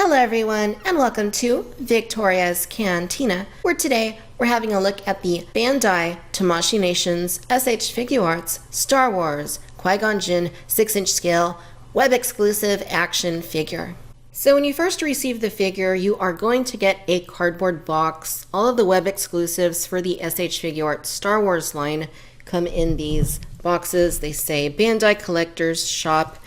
Hello everyone, and welcome to Victoria's Cantina, where today we're having a look at the Bandai Tamashii Nations S.H. Figuarts Star Wars Qui-Gon Jinn 6-inch scale web exclusive action figure. So when you first receive the figure, you are going to get a cardboard box. All of the web exclusives for the S.H. Figuarts Star Wars line come in these boxes. They say Bandai Collector's Shop,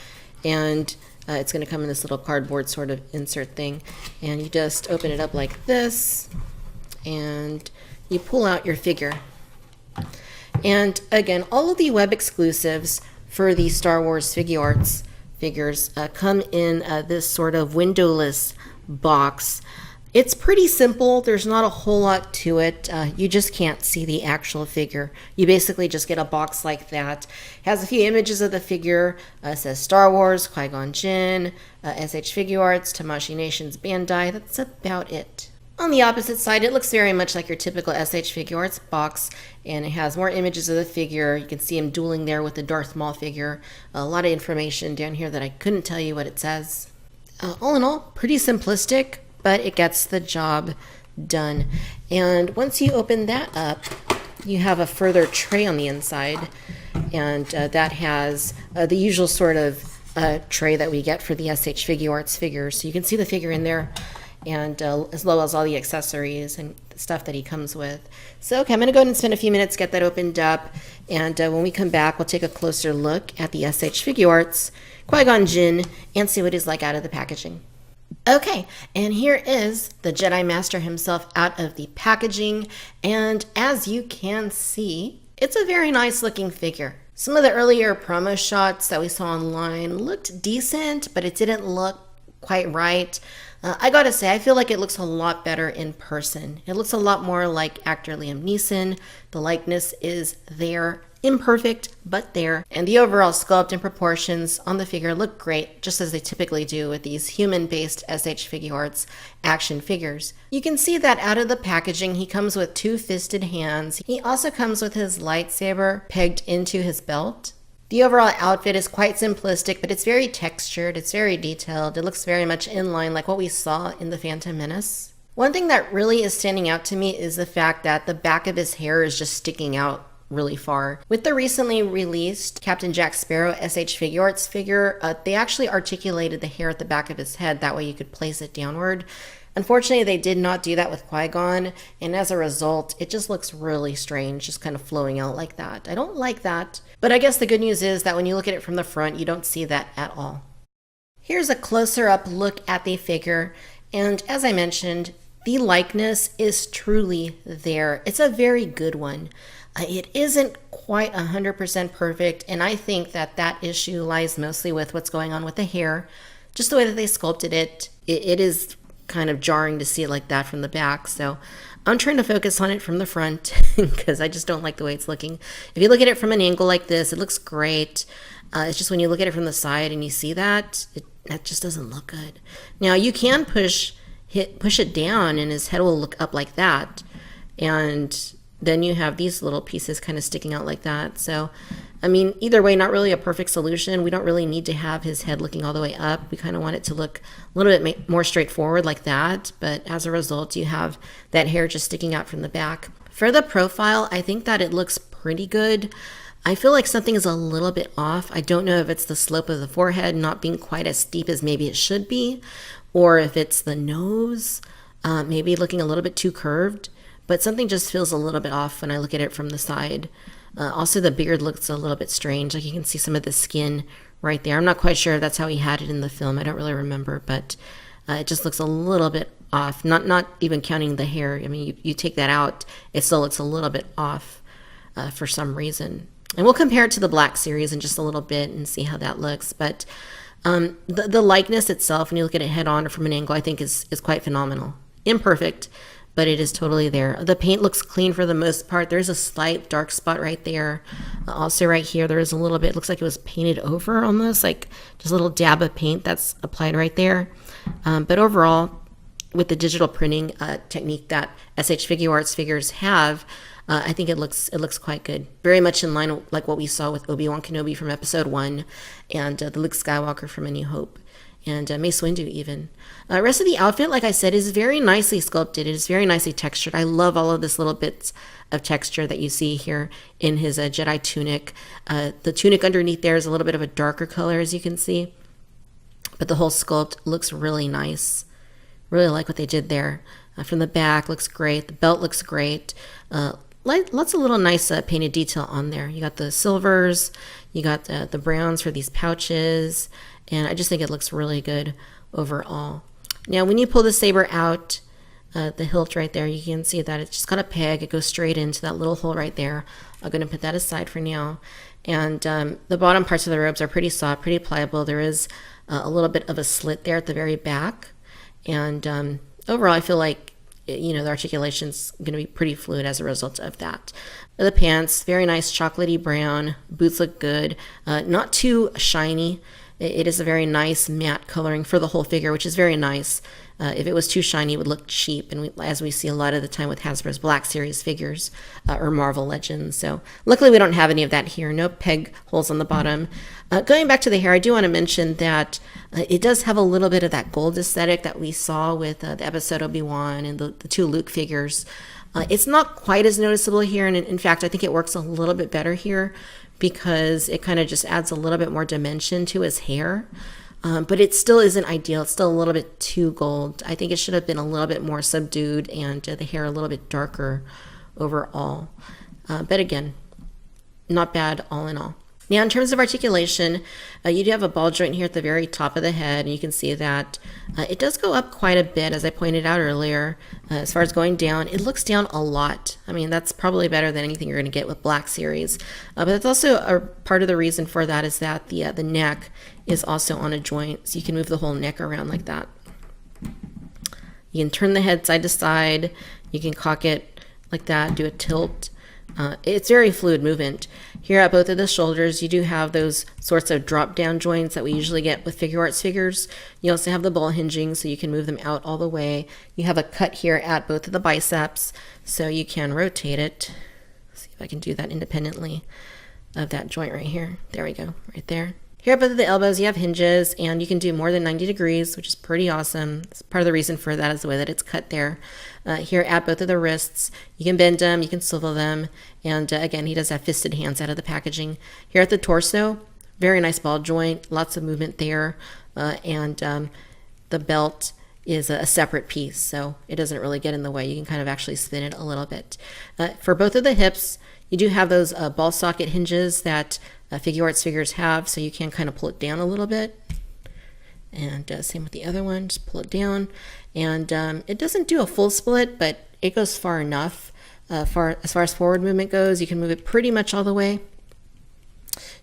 and it's going to come in this little cardboard sort of insert thing, and you just open it up like this and you pull out your figure. And again, all of the web exclusives for the Star Wars Figuarts figures come in this sort of windowless box. It's pretty simple. There's not a whole lot to it. You just can't see the actual figure. You basically just get a box like that. It has a few images of the figure. It says Star Wars, Qui-Gon Jinn, S.H. Figuarts, Tamashii Nations Bandai. That's about it. On the opposite side, it looks very much like your typical S.H. Figuarts box, and it has more images of the figure. You can see him dueling there with the Darth Maul figure. A lot of information down here that I couldn't tell you what it says. All in all, pretty simplistic, but it gets the job done. And once you open that up, you have a further tray on the inside, and that has the usual sort of tray that we get for the S.H. Figuarts figures. So you can see the figure in there, and as well as all the accessories and stuff that he comes with. So okay, I'm going to go ahead and spend a few minutes, get that opened up, and when we come back, we'll take a closer look at the S.H. Figuarts Qui-Gon Jinn and see what he's like out of the packaging. Okay, and here is the Jedi Master himself out of the packaging, and as you can see, it's a very nice looking figure. Some of the earlier promo shots that we saw online looked decent, but it didn't look quite right. I gotta say, I feel like it looks a lot better in person. It looks a lot more like actor Liam Neeson. The likeness is there. Imperfect, but there. And the overall sculpt and proportions on the figure look great, just as they typically do with these human-based S.H. Figuarts action figures. You can see that out of the packaging, he comes with two-fisted hands. He also comes with his lightsaber pegged into his belt. The overall outfit is quite simplistic, but it's very textured, it's very detailed. It looks very much in line like what we saw in The Phantom Menace. One thing that really is standing out to me is the fact that the back of his hair is just sticking out really far. With the recently released Captain Jack Sparrow S.H. Figuarts figure, they actually articulated the hair at the back of his head. That way you could place it downward. Unfortunately, they did not do that with Qui-Gon, and as a result, it just looks really strange, just kind of flowing out like that. I don't like that, but I guess the good news is that when you look at it from the front, you don't see that at all. Here's a closer up look at the figure, and as I mentioned, the likeness is truly there. It's a very good one. It isn't quite 100% perfect, and I think that that issue lies mostly with what's going on with the hair. Just the way that they sculpted it, it is kind of jarring to see it like that from the back. So I'm trying to focus on it from the front because I just don't like the way it's looking. If you look at it from an angle like this, it looks great. It's just when you look at it from the side and you see that, that just doesn't look good. Now you can push it down and his head will look up like that, and then you have these little pieces kind of sticking out like that. So, I mean, either way, not really a perfect solution. We don't really need to have his head looking all the way up. We kind of want it to look a little bit more straightforward like that. But as a result, you have that hair just sticking out from the back. For the profile, I think that it looks pretty good. I feel like something is a little bit off. I don't know if it's the slope of the forehead not being quite as steep as maybe it should be, or if it's the nose, maybe looking a little bit too curved. But something just feels a little bit off when I look at it from the side. Also, the beard looks a little bit strange. Like you can see some of the skin right there. I'm not quite sure if that's how he had it in the film. I don't really remember, but it just looks a little bit off. Not even counting the hair. I mean, you take that out, it still looks a little bit off for some reason. And we'll compare it to the Black Series in just a little bit and see how that looks. But the likeness itself, when you look at it head on or from an angle, I think is quite phenomenal. Imperfect, but it is totally there. The paint looks clean for the most part. There's a slight dark spot right there. Also right here, there is a little bit, looks like it was painted over almost, like just a little dab of paint that's applied right there. But overall, with the digital printing technique that S.H. Figuarts figures have, I think it looks quite good. Very much in line with like what we saw with Obi-Wan Kenobi from Episode 1 and the Luke Skywalker from A New Hope. and Mace Windu even. Rest of the outfit, like I said, is very nicely sculpted. It is very nicely textured. I love all of this little bits of texture that you see here in his Jedi tunic. The tunic underneath there is a little bit of a darker color, as you can see. But the whole sculpt looks really nice. Really like what they did there. From the back, looks great. The belt looks great. Lots of little nice painted detail on there. You got the silvers, you got the browns for these pouches, and I just think it looks really good overall. Now, when you pull the saber out, the hilt right there, you can see that it's just got a peg. It goes straight into that little hole right there. I'm going to put that aside for now. And the bottom parts of the robes are pretty soft, pretty pliable. There is a little bit of a slit there at the very back. And overall, I feel like, you know, the articulation's going to be pretty fluid as a result of that. The pants, very nice chocolatey brown. Boots look good. Not too shiny. It is a very nice matte coloring for the whole figure, which is very nice. If it was too shiny, it would look cheap, and as we see a lot of the time with Hasbro's Black Series figures or Marvel Legends. So luckily we don't have any of that here. No peg holes on the bottom. Going back to the hair, I do want to mention that it does have a little bit of that gold aesthetic that we saw with the episode Obi-Wan and the two Luke figures. It's not quite as noticeable here, and in fact, I think it works a little bit better here because it kind of just adds a little bit more dimension to his hair. But it still isn't ideal. It's still a little bit too gold. I think it should have been a little bit more subdued and the hair a little bit darker overall. But again, not bad all in all. Now, in terms of articulation, you do have a ball joint here at the very top of the head, and you can see that it does go up quite a bit, as I pointed out earlier. As far as going down, it looks down a lot. I mean, that's probably better than anything you're going to get with Black Series. But that's also a part of the reason for that is that the neck is also on a joint, so you can move the whole neck around like that. You can turn the head side to side. You can cock it like that, do a tilt. It's very fluid movement. Here at both of the shoulders, you do have those sorts of drop-down joints that we usually get with Figuarts figures. You also have the ball hinging, so you can move them out all the way. You have a cut here at both of the biceps, so you can rotate it. Let's see if I can do that independently of that joint right here. There we go, right there. Here at both of the elbows, you have hinges, and you can do more than 90 degrees, which is pretty awesome. Part of the reason for that is the way that it's cut there. Here at both of the wrists, you can bend them, you can swivel them, and again, he does have fisted hands out of the packaging. Here at the torso, very nice ball joint, lots of movement there, and the belt is a separate piece, so it doesn't really get in the way. You can kind of actually spin it a little bit. For both of the hips, you do have those ball socket hinges that Figuarts figures have, so you can kind of pull it down a little bit. And same with the other one, just pull it down. And it doesn't do a full split, but it goes far enough. As far as forward movement goes, you can move it pretty much all the way.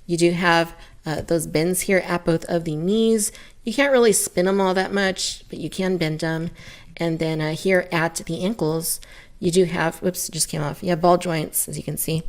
You do have those bends here at both of the knees. You can't really spin them all that much, but you can bend them. And then here at the ankles, you do have, whoops, it just came off. You have ball joints, as you can see.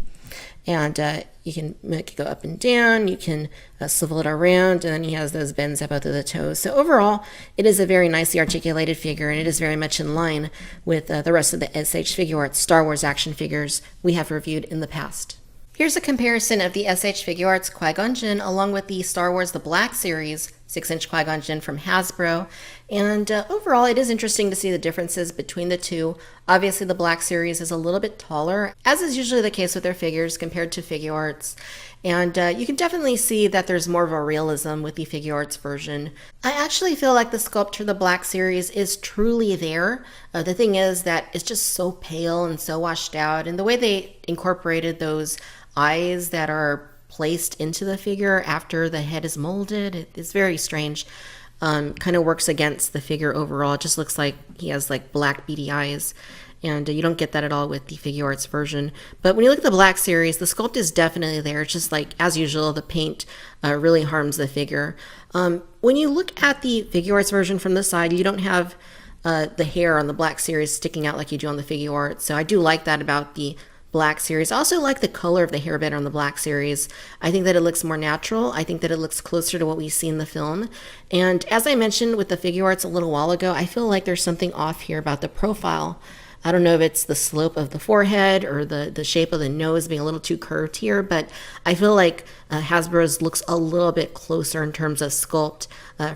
And you can make it go up and down. You can swivel it around, and then he has those bends at both of the toes. So overall, it is a very nicely articulated figure, and it is very much in line with the rest of the S.H. Figuarts Star Wars action figures we have reviewed in the past. Here's a comparison of the S.H. Figuarts Qui-Gon Jinn along with the Star Wars The Black Series 6-inch Qui-Gon Jinn from Hasbro. And overall, it is interesting to see the differences between the two. Obviously, the Black Series is a little bit taller, as is usually the case with their figures compared to Figuarts. And you can definitely see that there's more of a realism with the Figuarts version. I actually feel like the sculpt for the Black Series is truly there. The thing is that it's just so pale and so washed out, and the way they incorporated those eyes that are placed into the figure after the head is molded, it's very strange. Kind of works against the figure overall. It just looks like he has like black beady eyes, and you don't get that at all with the Figuarts version. But when you look at the Black Series, the sculpt is definitely there. It's just like, as usual, the paint really harms the figure. When you look at the Figuarts version from the side, you don't have the hair on the Black Series sticking out like you do on the Figuarts. So I do like that about the Black Series. I also like the color of the hair better on the Black Series. I think that it looks more natural. I think that it looks closer to what we see in the film. And as I mentioned with the Figuarts a little while ago, I feel like there's something off here about the profile I don't know if it's the slope of the forehead or the shape of the nose being a little too curved here, but I feel like Hasbro's looks a little bit closer in terms of sculpt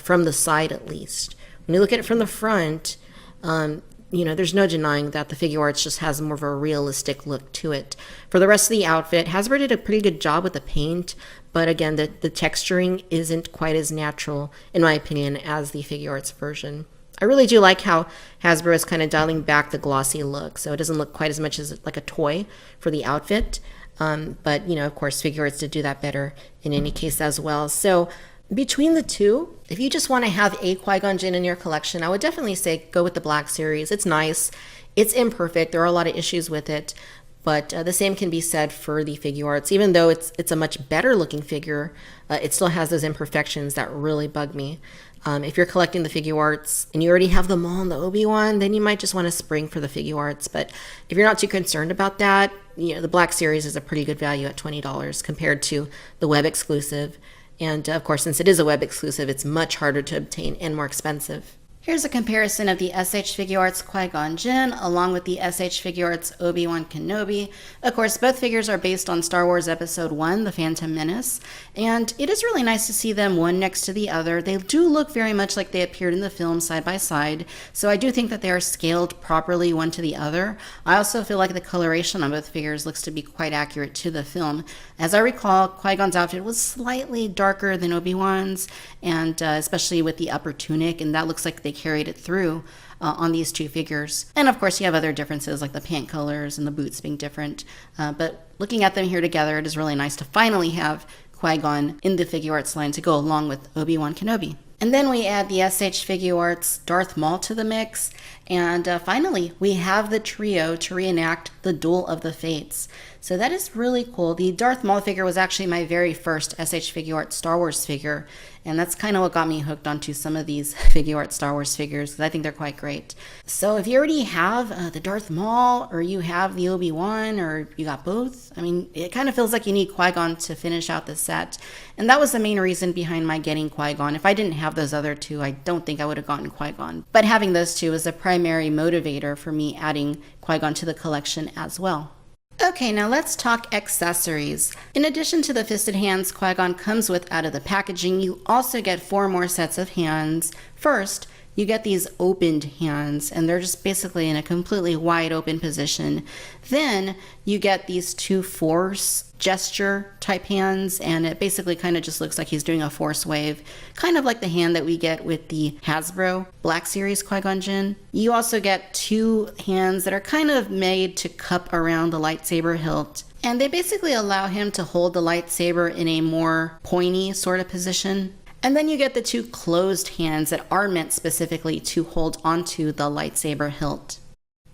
from the side at least. When you look at it from the front, there's no denying that the Figuarts just has more of a realistic look to it. For the rest of the outfit, Hasbro did a pretty good job with the paint, but again, the texturing isn't quite as natural, in my opinion, as the Figuarts version. I really do like how Hasbro is kind of dialing back the glossy look, so it doesn't look quite as much as like a toy for the outfit. But, of course, Figuarts did do that better in any case as well. So between the two, if you just want to have a Qui-Gon Jinn in your collection, I would definitely say go with the Black Series. It's nice. It's imperfect. There are a lot of issues with it. But the same can be said for the Figuarts. Even though it's a much better looking figure, it still has those imperfections that really bug me. If you're collecting the Figuarts and you already have the Maul and the Obi-Wan, then you might just want to spring for the Figuarts. But if you're not too concerned about that, the Black Series is a pretty good value at $20 compared to the web exclusive. And of course, since it is a web exclusive, it's much harder to obtain and more expensive. Here's a comparison of the S.H. Figuarts Qui-Gon Jinn along with the S.H. Figuarts Obi-Wan Kenobi. Of course, both figures are based on Star Wars Episode 1, The Phantom Menace, and it is really nice to see them one next to the other. They do look very much like they appeared in the film side by side, so I do think that they are scaled properly one to the other. I also feel like the coloration on both figures looks to be quite accurate to the film. As I recall, Qui-Gon's outfit was slightly darker than Obi-Wan's, and especially with the upper tunic, and that looks like they carried it through on these two figures. And of course you have other differences like the pant colors and the boots being different, but looking at them here together, it is really nice to finally have Qui-Gon in the Figuarts line to go along with Obi-Wan Kenobi. And then we add the S.H. Figuarts Darth Maul to the mix, and finally we have the trio to reenact the Duel of the Fates. So that is really cool. The Darth Maul figure was actually my very first S.H. Figuarts Star Wars figure, and that's kind of what got me hooked onto some of these Figuarts Star Wars figures, because I think they're quite great. So if you already have the Darth Maul, or you have the Obi-Wan, or you got both, I mean, it kind of feels like you need Qui-Gon to finish out the set. And that was the main reason behind my getting Qui-Gon. If I didn't have those other two, I don't think I would have gotten Qui-Gon. But having those two was the primary motivator for me adding Qui-Gon to the collection as well. Okay, now let's talk accessories. In addition to the fisted hands Qui-Gon comes with out of the packaging, you also get 4 more sets of hands. First, you get these opened hands, and they're just basically in a completely wide open position. Then you get these 2 force gesture type hands, and it basically kind of just looks like he's doing a force wave, kind of like the hand that we get with the Hasbro Black Series Qui-Gon Jinn. You also get 2 hands that are kind of made to cup around the lightsaber hilt, and they basically allow him to hold the lightsaber in a more pointy sort of position. And then you get the 2 closed hands that are meant specifically to hold onto the lightsaber hilt.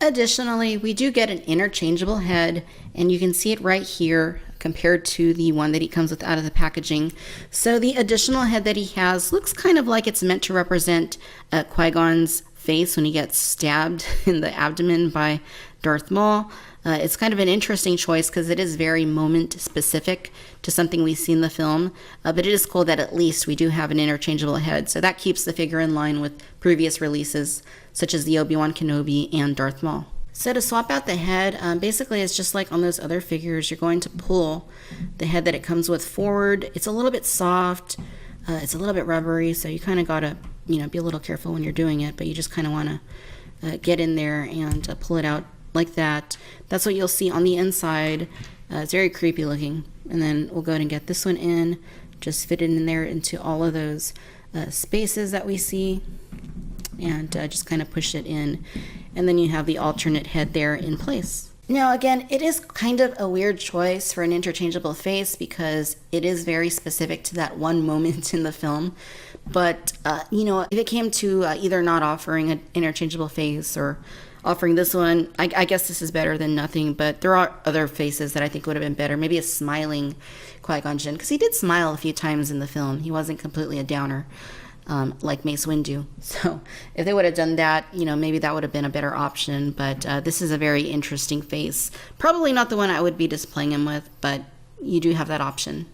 Additionally, we do get an interchangeable head, and you can see it right here compared to the one that he comes with out of the packaging. So the additional head that he has looks kind of like it's meant to represent Qui-Gon's face when he gets stabbed in the abdomen by Darth Maul. It's kind of an interesting choice because it is very moment specific to something we see in the film, but it is cool that at least we do have an interchangeable head, so that keeps the figure in line with previous releases such as the Obi-Wan Kenobi and Darth Maul. So to swap out the head, basically it's just like on those other figures. You're going to pull the head that it comes with forward. It's a little bit soft, it's a little bit rubbery, so you kind of gotta be a little careful when you're doing it, but you just kind of want to get in there and pull it out like that. That's what you'll see on the inside. It's very creepy looking. And then we'll go ahead and get this one in, just fit it in there into all of those spaces that we see, and just kind of push it in. And then you have the alternate head there in place. Now again, it is kind of a weird choice for an interchangeable face because it is very specific to that one moment in the film. But if it came to either not offering an interchangeable face or offering this one, I guess this is better than nothing, but there are other faces that I think would have been better. Maybe a smiling Qui-Gon Jinn, because he did smile a few times in the film. He wasn't completely a downer like Mace Windu. So if they would have done that, maybe that would have been a better option, but this is a very interesting face. Probably not the one I would be displaying him with, but you do have that option.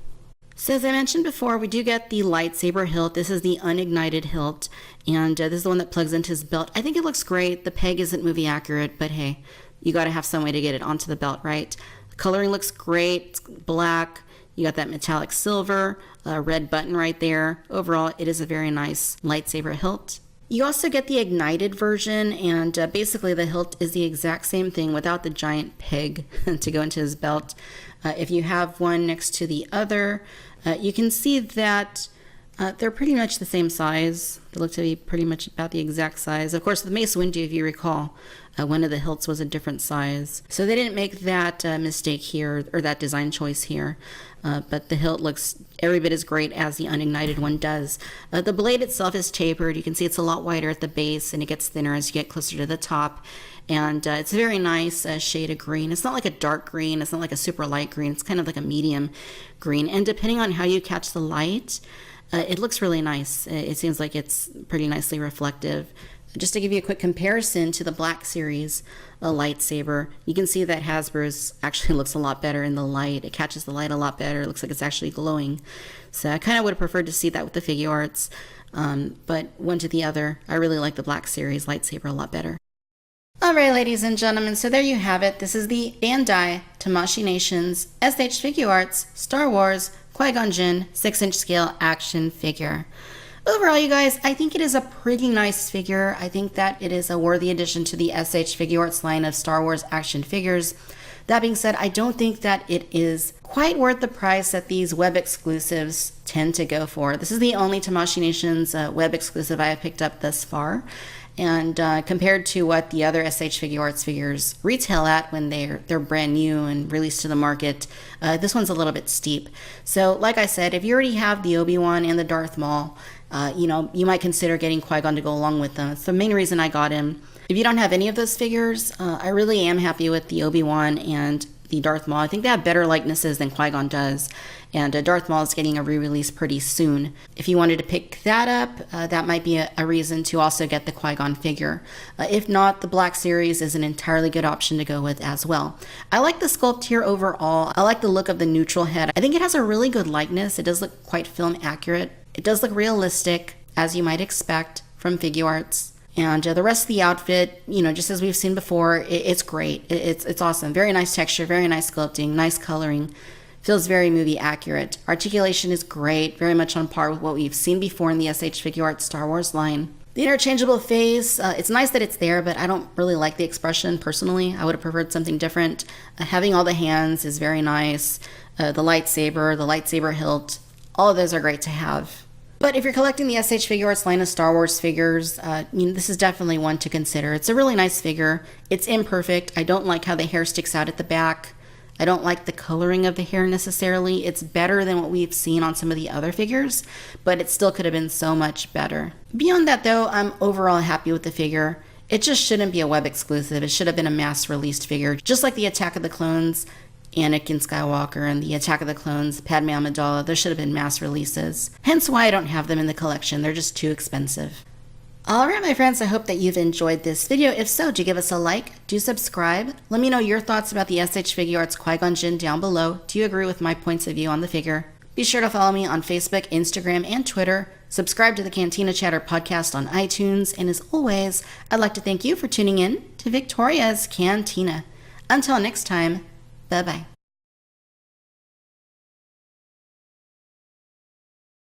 So as I mentioned before, we do get the lightsaber hilt. This is the unignited hilt, and this is the one that plugs into his belt. I think it looks great. The peg isn't movie accurate, but hey, you got to have some way to get it onto the belt, right? The coloring looks great. It's black. You got that metallic silver, red button right there. Overall, it is a very nice lightsaber hilt. You also get the ignited version, and basically the hilt is the exact same thing without the giant peg to go into his belt. If you have one next to the other, you can see that they're pretty much the same size. They look to be pretty much about the exact size. Of course, the Mace Windu, if you recall, one of the hilts was a different size. So they didn't make that mistake here, or that design choice here. But the hilt looks every bit as great as the unignited one does. The blade itself is tapered. You can see it's a lot wider at the base, and it gets thinner as you get closer to the top. And it's a very nice shade of green. It's not like a dark green. It's not like a super light green. It's kind of like a medium green. And depending on how you catch the light, it looks really nice. It seems like it's pretty nicely reflective. Just to give you a quick comparison to the Black Series lightsaber, you can see that Hasbro's actually looks a lot better in the light. It catches the light a lot better. It looks like it's actually glowing. So I kind of would have preferred to see that with the Figuarts. But one to the other, I really like the Black Series lightsaber a lot better. Alright, ladies and gentlemen, so there you have it. This is the Bandai Tamashii Nations S.H Figuarts Star Wars Qui-Gon Jinn 6-inch scale action figure. Overall, you guys, I think it is a pretty nice figure. I think that it is a worthy addition to the S.H Figuarts line of Star Wars action figures. That being said, I don't think that it is quite worth the price that these web exclusives tend to go for. This is the only Tamashii Nations web exclusive I have picked up thus far. And compared to what the other S.H Figuarts figures retail at when they're brand new and released to the market, this one's a little bit steep. So like I said, if you already have the Obi-Wan and the Darth Maul, you might consider getting Qui-Gon to go along with them. It's the main reason I got him. If you don't have any of those figures, I really am happy with the Obi-Wan and the Darth Maul. I think they have better likenesses than Qui-Gon does, and Darth Maul is getting a re-release pretty soon. If you wanted to pick that up, that might be a reason to also get the Qui-Gon figure. If not, the Black Series is an entirely good option to go with as well. I like the sculpt here overall. I like the look of the neutral head. I think it has a really good likeness. It does look quite film accurate. It does look realistic, as you might expect from Figuarts. And the rest of the outfit, just as we've seen before, it's great. It's awesome. Very nice texture, very nice sculpting, nice coloring. Feels very movie accurate. Articulation is great, very much on par with what we've seen before in the S.H Figuarts Star Wars line. The interchangeable face, it's nice that it's there, but I don't really like the expression personally. I would have preferred something different. Having all the hands is very nice. The lightsaber hilt, all of those are great to have. But if you're collecting the S.H Figuarts line of Star Wars figures, this is definitely one to consider. It's a really nice figure. It's imperfect. I don't like how the hair sticks out at the back. I don't like the coloring of the hair necessarily. It's better than what we've seen on some of the other figures, but it still could have been so much better. Beyond that though, I'm overall happy with the figure. It just shouldn't be a web exclusive. It should have been a mass released figure, just like the Attack of the Clones, Anakin Skywalker, and the Attack of the Clones, Padme Amidala. There should have been mass releases. Hence why I don't have them in the collection. They're just too expensive. Alright my friends, I hope that you've enjoyed this video. If so, do give us a like, do subscribe. Let me know your thoughts about the S.H Figuarts Qui-Gon Jinn down below. Do you agree with my points of view on the figure? Be sure to follow me on Facebook, Instagram, and Twitter. Subscribe to the Cantina Chatter podcast on iTunes. And as always, I'd like to thank you for tuning in to Victoria's Cantina. Until next time, bye-bye.